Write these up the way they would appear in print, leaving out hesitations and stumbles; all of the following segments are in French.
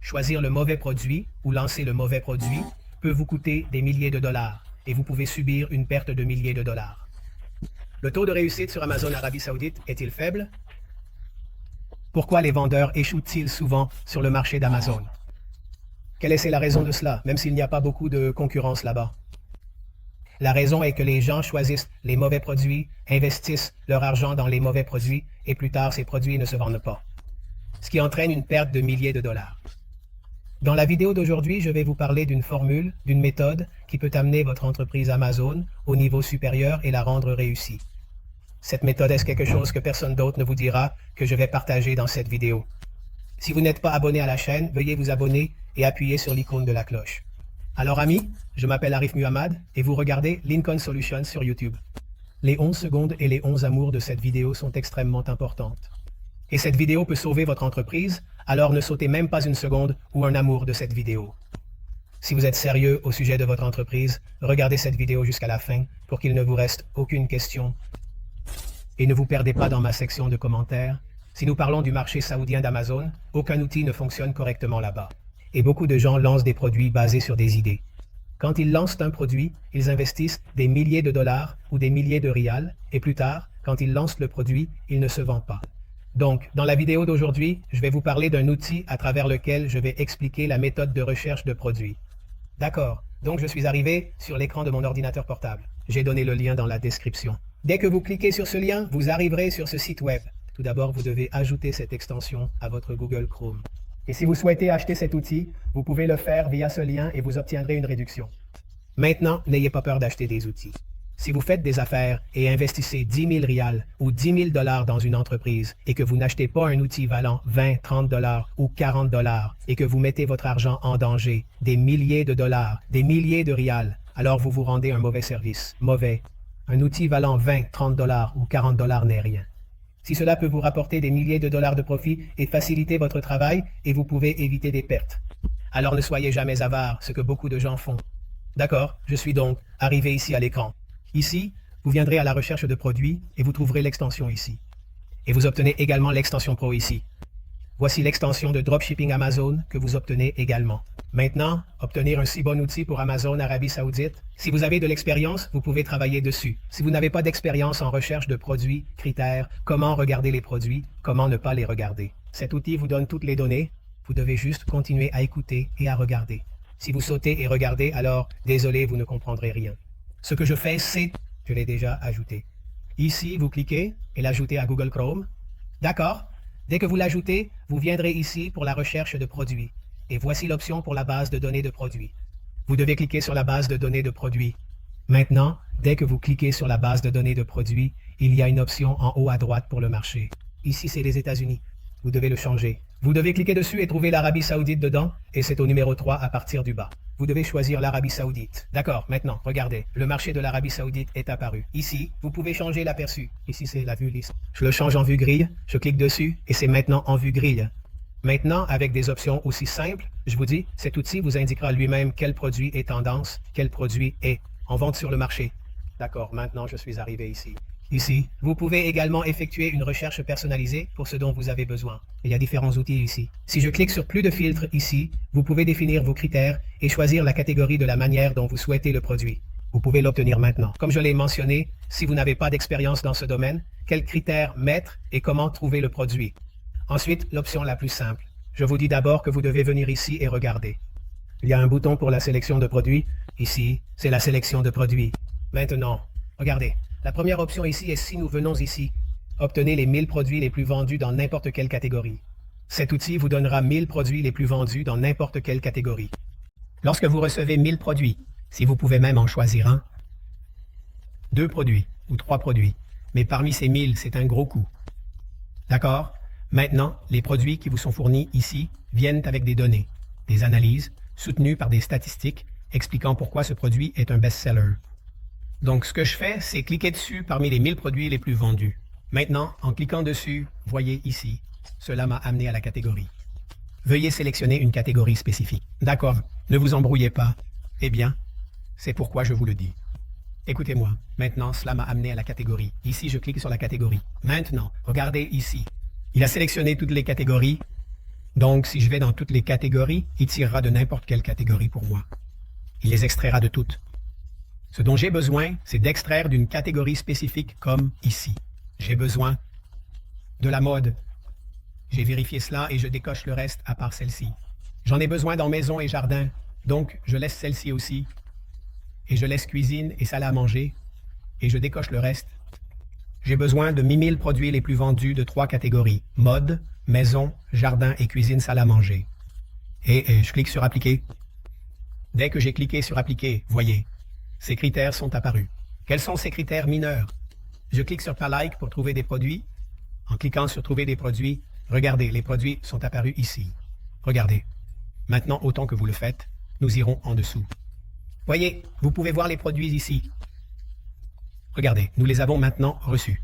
Choisir le mauvais produit ou lancer le mauvais produit peut vous coûter des milliers de dollars et vous pouvez subir une perte de milliers de dollars. Le taux de réussite sur Amazon Arabie Saoudite est-il faible? Pourquoi les vendeurs échouent-ils souvent sur le marché d'Amazon? Quelle est la raison de cela, même s'il n'y a pas beaucoup de concurrence là-bas? La raison est que les gens choisissent les mauvais produits, investissent leur argent dans les mauvais produits et plus tard ces produits ne se vendent pas, ce qui entraîne une perte de milliers de dollars. Dans la vidéo d'aujourd'hui, je vais vous parler d'une formule, d'une méthode qui peut amener votre entreprise Amazon au niveau supérieur et la rendre réussie. Cette méthode est quelque chose que personne d'autre ne vous dira que je vais partager dans cette vidéo. Si vous n'êtes pas abonné à la chaîne, veuillez vous abonner et appuyer sur l'icône de la cloche. Alors amis, je m'appelle Arif Muhammad et vous regardez Lincoln Solutions sur YouTube. Les 11 secondes et les 11 amours de cette vidéo sont extrêmement importantes. Et cette vidéo peut sauver votre entreprise, alors ne sautez même pas une seconde ou un amour de cette vidéo. Si vous êtes sérieux au sujet de votre entreprise, regardez cette vidéo jusqu'à la fin pour qu'il ne vous reste aucune question. Et ne vous perdez pas dans ma section de commentaires. Si nous parlons du marché saoudien d'Amazon, aucun outil ne fonctionne correctement là-bas. Et beaucoup de gens lancent des produits basés sur des idées. Quand ils lancent un produit, ils investissent des milliers de dollars ou des milliers de rials, et plus tard, quand ils lancent le produit, il ne se vend pas. Donc, dans la vidéo d'aujourd'hui, je vais vous parler d'un outil à travers lequel je vais expliquer la méthode de recherche de produits. D'accord, donc je suis arrivé sur l'écran de mon ordinateur portable. J'ai donné le lien dans la description. Dès que vous cliquez sur ce lien, vous arriverez sur ce site web. Tout d'abord, vous devez ajouter cette extension à votre Google Chrome. Et si vous souhaitez acheter cet outil, vous pouvez le faire via ce lien et vous obtiendrez une réduction. Maintenant, n'ayez pas peur d'acheter des outils. Si vous faites des affaires et investissez 10 000 rials ou 10 000 dollars dans une entreprise et que vous n'achetez pas un outil valant 20, 30 dollars ou 40 dollars et que vous mettez votre argent en danger, des milliers de dollars, des milliers de rials, alors vous vous rendez un mauvais service. Mauvais. Un outil valant 20, 30 dollars ou 40 dollars n'est rien. Si cela peut vous rapporter des milliers de dollars de profit et faciliter votre travail et vous pouvez éviter des pertes, alors ne soyez jamais avare, ce que beaucoup de gens font. D'accord, je suis donc arrivé ici à l'écran. Ici, vous viendrez à la recherche de produits et vous trouverez l'extension ici. Et vous obtenez également l'extension Pro ici. Voici l'extension de Dropshipping Amazon que vous obtenez également. Maintenant, obtenir un si bon outil pour Amazon Arabie Saoudite. Si vous avez de l'expérience, vous pouvez travailler dessus. Si vous n'avez pas d'expérience en recherche de produits, critères, comment regarder les produits, comment ne pas les regarder. Cet outil vous donne toutes les données. Vous devez juste continuer à écouter et à regarder. Si vous sautez et regardez, alors, désolé, vous ne comprendrez rien. Ce que je fais, c'est, je l'ai déjà ajouté. Ici, vous cliquez et l'ajoutez à Google Chrome. D'accord. Dès que vous l'ajoutez, vous viendrez ici pour la recherche de produits. Et voici l'option pour la base de données de produits. Vous devez cliquer sur la base de données de produits. Maintenant, dès que vous cliquez sur la base de données de produits, il y a une option en haut à droite pour le marché. Ici, c'est les États-Unis. Vous devez le changer. Vous devez cliquer dessus et trouver l'Arabie Saoudite dedans, et c'est au numéro 3 à partir du bas. Vous devez choisir l'Arabie Saoudite. D'accord, maintenant, regardez, le marché de l'Arabie Saoudite est apparu. Ici, vous pouvez changer l'aperçu. Ici, c'est la vue liste. Je le change en vue grille, je clique dessus, et c'est maintenant en vue grille. Maintenant, avec des options aussi simples, je vous dis, cet outil vous indiquera lui-même quel produit est tendance, quel produit est en vente sur le marché. D'accord, maintenant, je suis arrivé ici. Ici, vous pouvez également effectuer une recherche personnalisée pour ce dont vous avez besoin. Il y a différents outils ici. Si je clique sur plus de filtres ici, vous pouvez définir vos critères et choisir la catégorie de la manière dont vous souhaitez le produit. Vous pouvez l'obtenir maintenant. Comme je l'ai mentionné, si vous n'avez pas d'expérience dans ce domaine, quels critères mettre et comment trouver le produit. Ensuite, l'option la plus simple. Je vous dis d'abord que vous devez venir ici et regarder. Il y a un bouton pour la sélection de produits. Ici, c'est la sélection de produits. Maintenant, regardez. La première option ici est si nous venons ici. Obtenez les 1000 produits les plus vendus dans n'importe quelle catégorie. Cet outil vous donnera 1000 produits les plus vendus dans n'importe quelle catégorie. Lorsque vous recevez 1000 produits, si vous pouvez même en choisir un, 2 produits ou 3 produits, mais parmi ces 1000, c'est un gros coût. D'accord? Maintenant, les produits qui vous sont fournis ici viennent avec des données, des analyses, soutenues par des statistiques expliquant pourquoi ce produit est un best-seller. Donc, ce que je fais, c'est cliquer dessus parmi les 1000 produits les plus vendus. Maintenant, en cliquant dessus, voyez ici, cela m'a amené à la catégorie. Veuillez sélectionner une catégorie spécifique. D'accord, ne vous embrouillez pas. Eh bien, c'est pourquoi je vous le dis. Écoutez-moi, maintenant, cela m'a amené à la catégorie. Ici, je clique sur la catégorie. Maintenant, regardez ici. Il a sélectionné toutes les catégories. Donc, si je vais dans toutes les catégories, il tirera de n'importe quelle catégorie pour moi. Il les extraira de toutes. Ce dont j'ai besoin, c'est d'extraire d'une catégorie spécifique comme ici. J'ai besoin de la mode. J'ai vérifié cela et je décoche le reste à part celle-ci. J'en ai besoin dans maison et jardin, donc je laisse celle-ci aussi. Et je laisse cuisine et salle à manger, et je décoche le reste. J'ai besoin de 1000 produits les plus vendus de 3 catégories: mode, maison, jardin et cuisine, salle à manger. Et je clique sur appliquer. Dès que j'ai cliqué sur appliquer, voyez, ces critères sont apparus. Quels sont ces critères mineurs? Je clique sur par like pour trouver des produits. En cliquant sur trouver des produits, regardez, les produits sont apparus ici. Regardez. Maintenant, autant que vous le faites, nous irons en dessous. Voyez, vous pouvez voir les produits ici. Regardez, nous les avons maintenant reçus.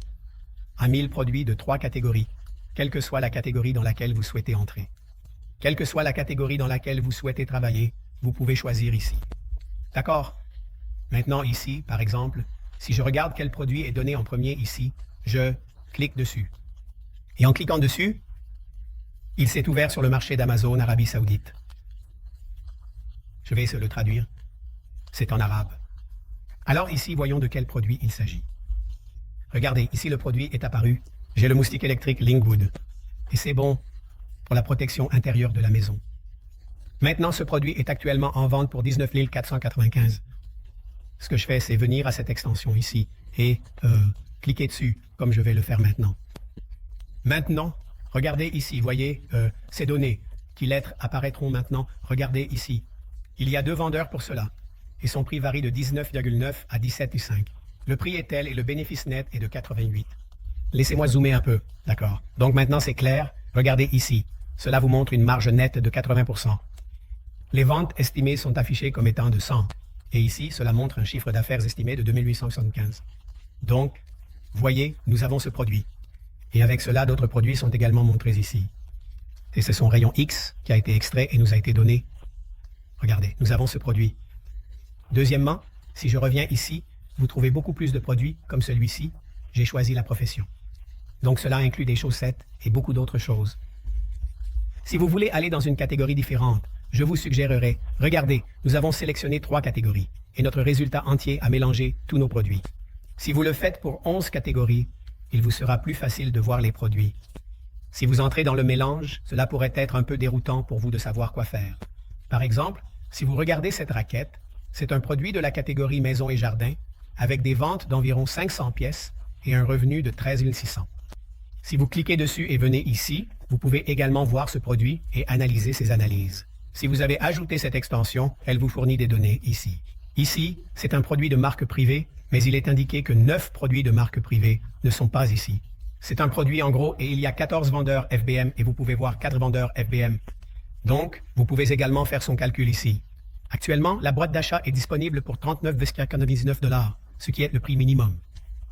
À 1000 produits de 3 catégories, quelle que soit la catégorie dans laquelle vous souhaitez entrer. Quelle que soit la catégorie dans laquelle vous souhaitez travailler, vous pouvez choisir ici. D'accord? Maintenant ici, par exemple, si je regarde quel produit est donné en premier ici, je clique dessus. Et en cliquant dessus, il s'est ouvert sur le marché d'Amazon, Arabie Saoudite. Je vais le traduire. C'est en arabe. Alors ici, voyons de quel produit il s'agit. Regardez, ici le produit est apparu. J'ai le moustique électrique Lingwood. Et c'est bon pour la protection intérieure de la maison. Maintenant, ce produit est actuellement en vente pour 19 495. Ce que je fais, c'est venir à cette extension ici et cliquer dessus, comme je vais le faire maintenant. Maintenant, regardez ici, voyez ces données. Quelles lettres apparaîtront maintenant? Regardez ici. Il y a 2 vendeurs pour cela. Et son prix varie de 19,9 à 17,5. Le prix est tel et le bénéfice net est de 88. Laissez-moi zoomer un peu. D'accord. Donc maintenant, c'est clair. Regardez ici. Cela vous montre une marge nette de 80%. Les ventes estimées sont affichées comme étant de 100. Et ici, cela montre un chiffre d'affaires estimé de 2875. Donc, voyez, nous avons ce produit. Et avec cela, d'autres produits sont également montrés ici. Et c'est son rayon X qui a été extrait et nous a été donné. Regardez, nous avons ce produit. Deuxièmement, si je reviens ici, vous trouvez beaucoup plus de produits comme celui-ci. J'ai choisi la profession. Donc cela inclut des chaussettes et beaucoup d'autres choses. Si vous voulez aller dans une catégorie différente, je vous suggérerais, regardez, nous avons sélectionné 3 catégories et notre résultat entier a mélangé tous nos produits. Si vous le faites pour 11 catégories, il vous sera plus facile de voir les produits. Si vous entrez dans le mélange, cela pourrait être un peu déroutant pour vous de savoir quoi faire. Par exemple, si vous regardez cette raquette, c'est un produit de la catégorie maison et jardin avec des ventes d'environ 500 pièces et un revenu de 13 600. Si vous cliquez dessus et venez ici, vous pouvez également voir ce produit et analyser ses analyses. Si vous avez ajouté cette extension, elle vous fournit des données ici. Ici, c'est un produit de marque privée, mais il est indiqué que 9 produits de marque privée ne sont pas ici. C'est un produit en gros et il y a 14 vendeurs FBM et vous pouvez voir 4 vendeurs FBM. Donc, vous pouvez également faire son calcul ici. Actuellement, la boîte d'achat est disponible pour 39,99 $, ce qui est le prix minimum.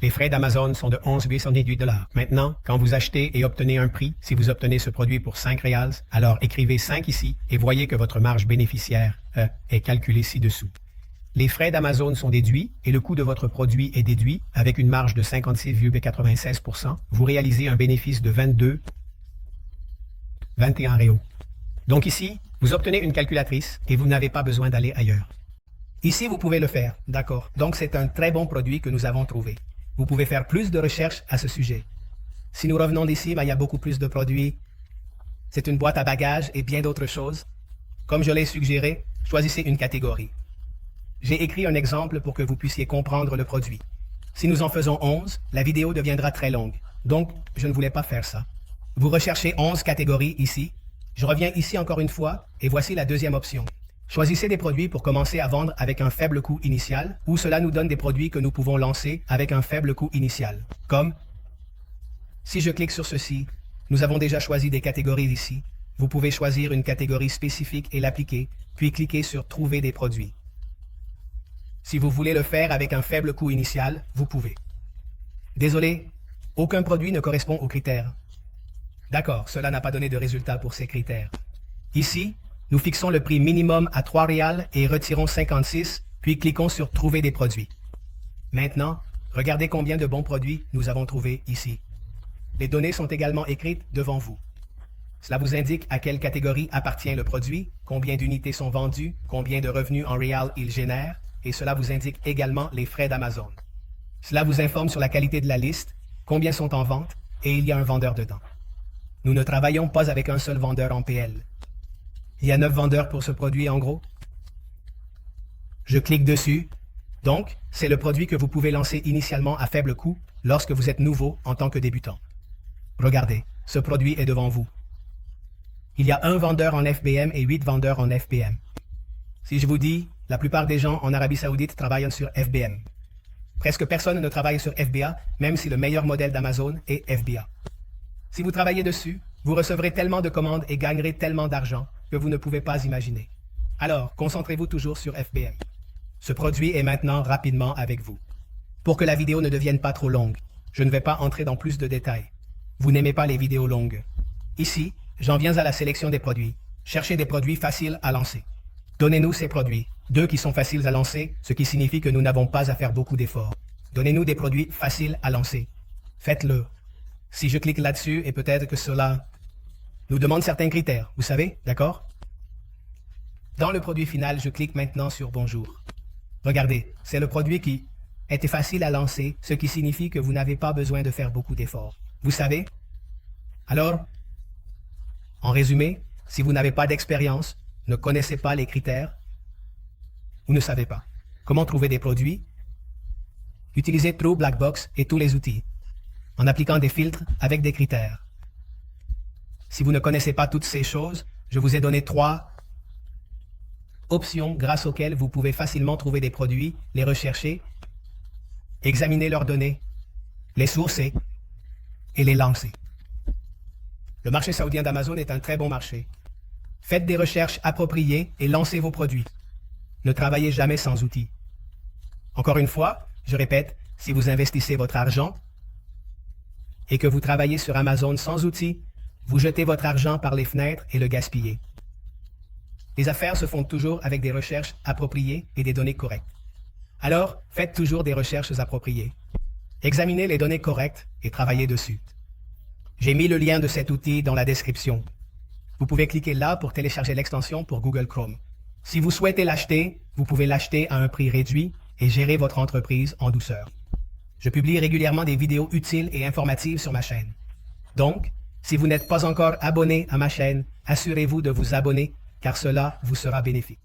Les frais d'Amazon sont de 11,818 $. Maintenant, quand vous achetez et obtenez un prix, si vous obtenez ce produit pour 5 reals, alors écrivez 5 ici et voyez que votre marge bénéficiaire est calculée ci-dessous. Les frais d'Amazon sont déduits et le coût de votre produit est déduit avec une marge de 56,96%. Vous réalisez un bénéfice de 21 réaux. Donc ici, vous obtenez une calculatrice et vous n'avez pas besoin d'aller ailleurs. Ici, vous pouvez le faire. D'accord. Donc c'est un très bon produit que nous avons trouvé. Vous pouvez faire plus de recherches à ce sujet. Si nous revenons d'ici, il y a beaucoup plus de produits. C'est une boîte à bagages et bien d'autres choses. Comme je l'ai suggéré, choisissez une catégorie. J'ai écrit un exemple pour que vous puissiez comprendre le produit. Si nous en faisons 11, la vidéo deviendra très longue. Donc, je ne voulais pas faire ça. Vous recherchez 11 catégories ici. Je reviens ici encore une fois et voici la deuxième option. Choisissez des produits pour commencer à vendre avec un faible coût initial ou cela nous donne des produits que nous pouvons lancer avec un faible coût initial. Comme, si je clique sur ceci, nous avons déjà choisi des catégories ici. Vous pouvez choisir une catégorie spécifique et l'appliquer, puis cliquer sur Trouver des produits. Si vous voulez le faire avec un faible coût initial, vous pouvez. Désolé, aucun produit ne correspond aux critères. D'accord, cela n'a pas donné de résultat pour ces critères. Ici, nous fixons le prix minimum à 3 reals et retirons 56, puis cliquons sur Trouver des produits. Maintenant, regardez combien de bons produits nous avons trouvés ici. Les données sont également écrites devant vous. Cela vous indique à quelle catégorie appartient le produit, combien d'unités sont vendues, combien de revenus en réal il génère, et cela vous indique également les frais d'Amazon. Cela vous informe sur la qualité de la liste, combien sont en vente, et il y a un vendeur dedans. Nous ne travaillons pas avec un seul vendeur en PL. Il y a 9 vendeurs pour ce produit en gros. Je clique dessus. Donc, c'est le produit que vous pouvez lancer initialement à faible coût lorsque vous êtes nouveau en tant que débutant. Regardez, ce produit est devant vous. Il y a un vendeur en FBM et 8 vendeurs en FBM. Si je vous dis, la plupart des gens en Arabie Saoudite travaillent sur FBM. Presque personne ne travaille sur FBA, même si le meilleur modèle d'Amazon est FBA. Si vous travaillez dessus, vous recevrez tellement de commandes et gagnerez tellement d'argent que vous ne pouvez pas imaginer. Alors, concentrez-vous toujours sur FBM. Ce produit est maintenant rapidement avec vous. Pour que la vidéo ne devienne pas trop longue, je ne vais pas entrer dans plus de détails. Vous n'aimez pas les vidéos longues. Ici, j'en viens à la sélection des produits. Cherchez des produits faciles à lancer. Donnez-nous ces produits, 2 qui sont faciles à lancer, ce qui signifie que nous n'avons pas à faire beaucoup d'efforts. Donnez-nous des produits faciles à lancer. Faites-le. Si je clique là-dessus, et peut-être que cela nous demande certains critères, vous savez, d'accord? Dans le produit final, je clique maintenant sur Bonjour. Regardez, c'est le produit qui était facile à lancer, ce qui signifie que vous n'avez pas besoin de faire beaucoup d'efforts. Vous savez? Alors, en résumé, si vous n'avez pas d'expérience, ne connaissez pas les critères, ou ne savez pas comment trouver des produits, utilisez True Black Box et tous les outils, en appliquant des filtres avec des critères. Si vous ne connaissez pas toutes ces choses, je vous ai donné 3 options grâce auxquelles vous pouvez facilement trouver des produits, les rechercher, examiner leurs données, les sourcer et les lancer. Le marché saoudien d'Amazon est un très bon marché. Faites des recherches appropriées et lancez vos produits. Ne travaillez jamais sans outils. Encore une fois, je répète, si vous investissez votre argent et que vous travaillez sur Amazon sans outils, vous jetez votre argent par les fenêtres et le gaspillez. Les affaires se font toujours avec des recherches appropriées et des données correctes. Alors, faites toujours des recherches appropriées. Examinez les données correctes et travaillez dessus. J'ai mis le lien de cet outil dans la description. Vous pouvez cliquer là pour télécharger l'extension pour Google Chrome. Si vous souhaitez l'acheter, vous pouvez l'acheter à un prix réduit et gérer votre entreprise en douceur. Je publie régulièrement des vidéos utiles et informatives sur ma chaîne. Donc, si vous n'êtes pas encore abonné à ma chaîne, assurez-vous de vous abonner car cela vous sera bénéfique.